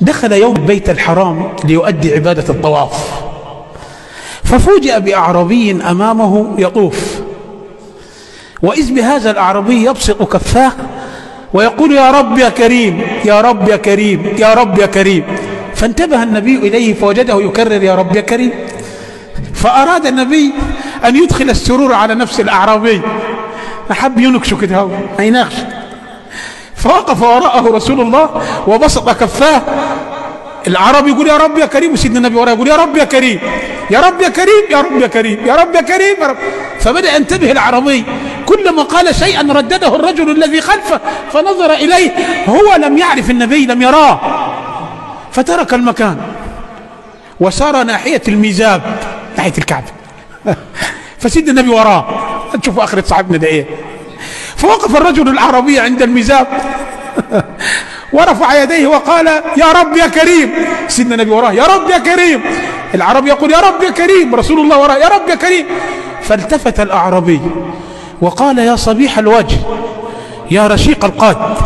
دخل يوم البيت الحرام ليؤدي عبادة الطواف، ففوجئ بأعرابي أمامه يطوف، وإذ بهذا الأعرابي يبسط كفاه ويقول: يا رب يا كريم، يا رب يا كريم، يا رب يا كريم. فانتبه النبي إليه فوجده يكرر: يا رب يا كريم. فأراد النبي أن يدخل السرور على نفس الأعرابي، أحب ينكشه كده، ما يناقش. فوقف وراءه رسول الله وبسط كفاه. الأعرابي يقول: يا رب يا كريم، وسيدنا النبي وراه يقول: يا رب يا كريم، يا رب يا كريم، يا رب يا كريم، يا رب يا كريم، يا رب. فبدأ ينتبه الأعرابي، كلما قال شيئا ردده الرجل الذي خلفه، فنظر إليه، هو لم يعرف النبي، لم يراه، فترك المكان وسار ناحية الميزاب، ناحية الكعبة. فسيدنا النبي وراه، تشوفوا آخرة صاحبنا ده إيه. فوقف الرجل الأعرابي عند الميزاب ورفع يديه وقال: يا رب يا كريم. سيدنا النبي وراه: يا رب يا كريم. العربي يقول: يا رب يا كريم. رسول الله وراه: يا رب يا كريم. فالتفت الأعرابي وقال: يا صبيح الوجه، يا رشيق القد،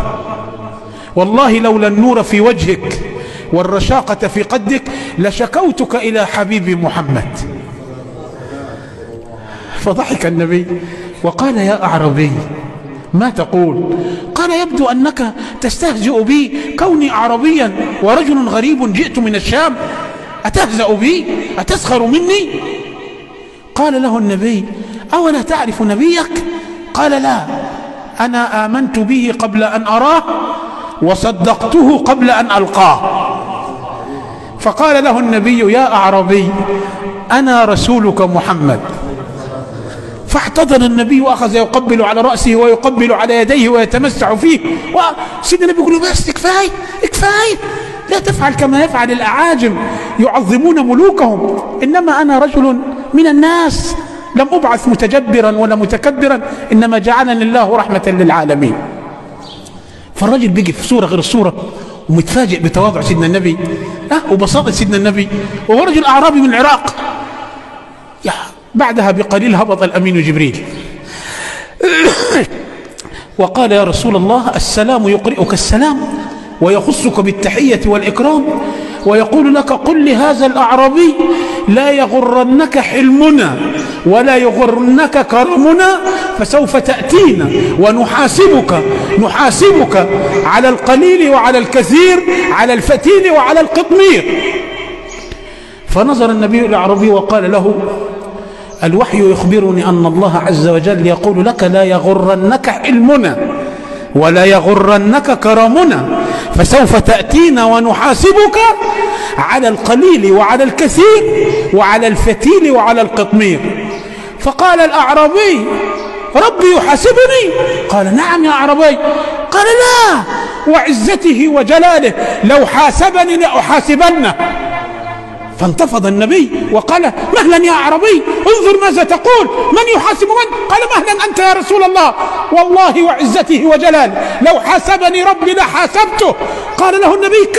والله لولا النور في وجهك والرشاقة في قدك لشكوتك إلى حبيبي محمد. فضحك النبي وقال: يا أعرابي، ما تقول؟ قال: يبدو أنك تستهزئ بي كوني أعرابيا ورجل غريب جئت من الشام، أتهزأ بي؟ أتسخر مني؟ قال له النبي: أولا تعرف نبيك؟ قال: لا، أنا آمنت به قبل أن أراه وصدقته قبل أن ألقاه. فقال له النبي: يا أعرابي، أنا رسولك محمد. فاحتضن النبي وأخذ يقبل على رأسه ويقبل على يديه ويتمسح فيه. وسيدنا النبي يقول: بس كفاية كفاية، لا تفعل كما يفعل الأعاجم يعظمون ملوكهم، إنما أنا رجل من الناس، لم أبعث متجبرا ولا متكبرا، إنما جعلني الله رحمة للعالمين. فالرجل بيجي في صورة غير الصورة ومتفاجئ بتواضع سيدنا النبي وبساطة سيدنا النبي، وهو رجل أعرابي من العراق. بعدها بقليل هبط الأمين جبريل وقال: يا رسول الله، السلام يقرئك السلام ويخصك بالتحية والإكرام، ويقول لك: قل لهذا الأعرابي لا يغرنك حلمنا ولا يغرنك كرمنا، فسوف تأتينا ونحاسبك على القليل وعلى الكثير، على الفتيل وعلى القطمير. فنظر النبي الأعرابي وقال له: الوحي يخبرني أن الله عز وجل يقول لك: لا يغرنك حلمنا ولا يغرنك كرمنا، فسوف تأتينا ونحاسبك على القليل وعلى الكثير وعلى الفتيل وعلى القطمير. فقال الأعرابي: ربي يحاسبني؟ قال: نعم يا أعرابي. قال: لا، وعزته وجلاله لو حاسبني لأحاسبنه. فانتفض النبي وقال: مهلا يا أعرابي، انظر ماذا تقول، من يحاسب من؟ قال: مهلا أنت يا رسول الله، والله وعزته وجلاله لو حاسبني ربي لحاسبته. قال له النبي: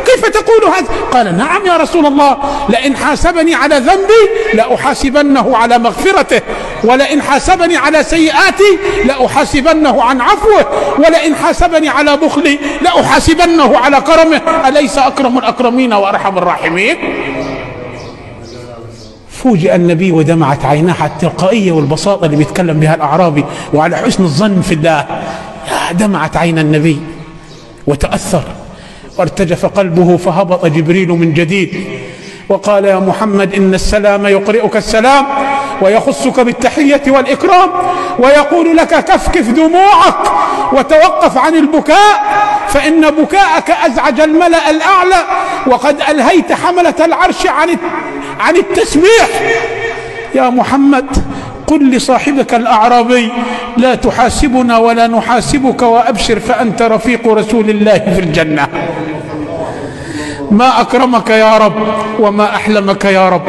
كيف تقول هذا؟ قال: نعم يا رسول الله، لئن حاسبني على ذنبي لأحاسبنه على مغفرته، ولئن حاسبني على سيئاتي لأحاسبنه عن عفوه، ولئن حاسبني على بخلي لأحاسبنه على كرمه، أليس أكرم الأكرمين وأرحم الراحمين؟ فوجئ النبي ودمعت عيناه على التلقائية والبساطة اللي بيتكلم بها الأعرابي وعلى حسن الظن في الله. دمعت عين النبي وتأثر وارتجف قلبه، فهبط جبريل من جديد وقال: يا محمد، إن السلام يقرئك السلام ويخصك بالتحية والإكرام، ويقول لك: كفكف دموعك وتوقف عن البكاء، فإن بكاءك أزعج الملأ الأعلى، وقد ألهيت حملة العرش عن التسبيح. يا محمد، قل لصاحبك الأعرابي: لا تحاسبنا ولا نحاسبك، وأبشر فأنت رفيق رسول الله في الجنة. ما أكرمك يا رب، وما أحلمك يا رب،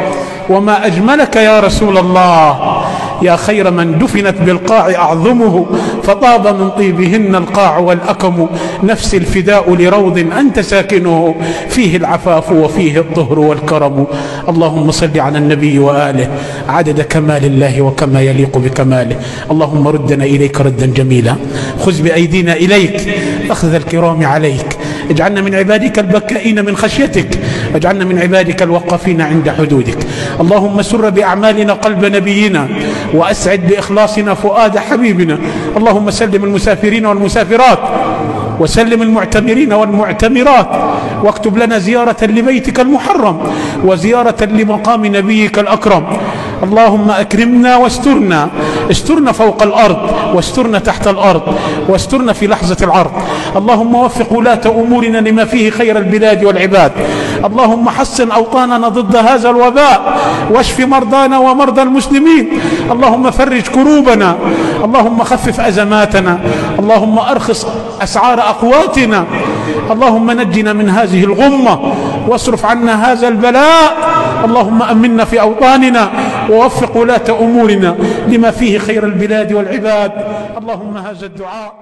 وما أجملك يا رسول الله. يا خير من دفنت بالقاع أعظمه، فطاب من طيبهن القاع والأكم. نفس الفداء لروض أنت ساكنه، فيه العفاف وفيه الطهر والكرم. اللهم صل على النبي وآله عدد كمال الله وكما يليق بكماله. اللهم ردنا إليك ردا جميلا، خذ بأيدينا إليك أخذ الكرام عليك. اجعلنا من عبادك البكائين من خشيتك، اجعلنا من عبادك الوقافين عند حدودك. اللهم سر بأعمالنا قلب نبينا، وأسعد بإخلاصنا فؤاد حبيبنا. اللهم سلم المسافرين والمسافرات، وسلم المعتمرين والمعتمرات، واكتب لنا زيارة لبيتك المحرم وزيارة لمقام نبيك الأكرم. اللهم أكرمنا واسترنا، استرنا فوق الأرض واسترنا تحت الأرض واسترنا في لحظة العرض. اللهم وفق ولاة أمورنا لما فيه خير البلاد والعباد. اللهم حصن أوطاننا ضد هذا الوباء، واشف مرضانا ومرضى المسلمين. اللهم فرج كروبنا، اللهم خفف أزماتنا، اللهم أرخص أسعار أقواتنا. اللهم نجنا من هذه الغمة واصرف عنا هذا البلاء. اللهم أمنا في أوطاننا ووفق ولاة أمورنا لما فيه خير البلاد والعباد. اللهم هذا الدعاء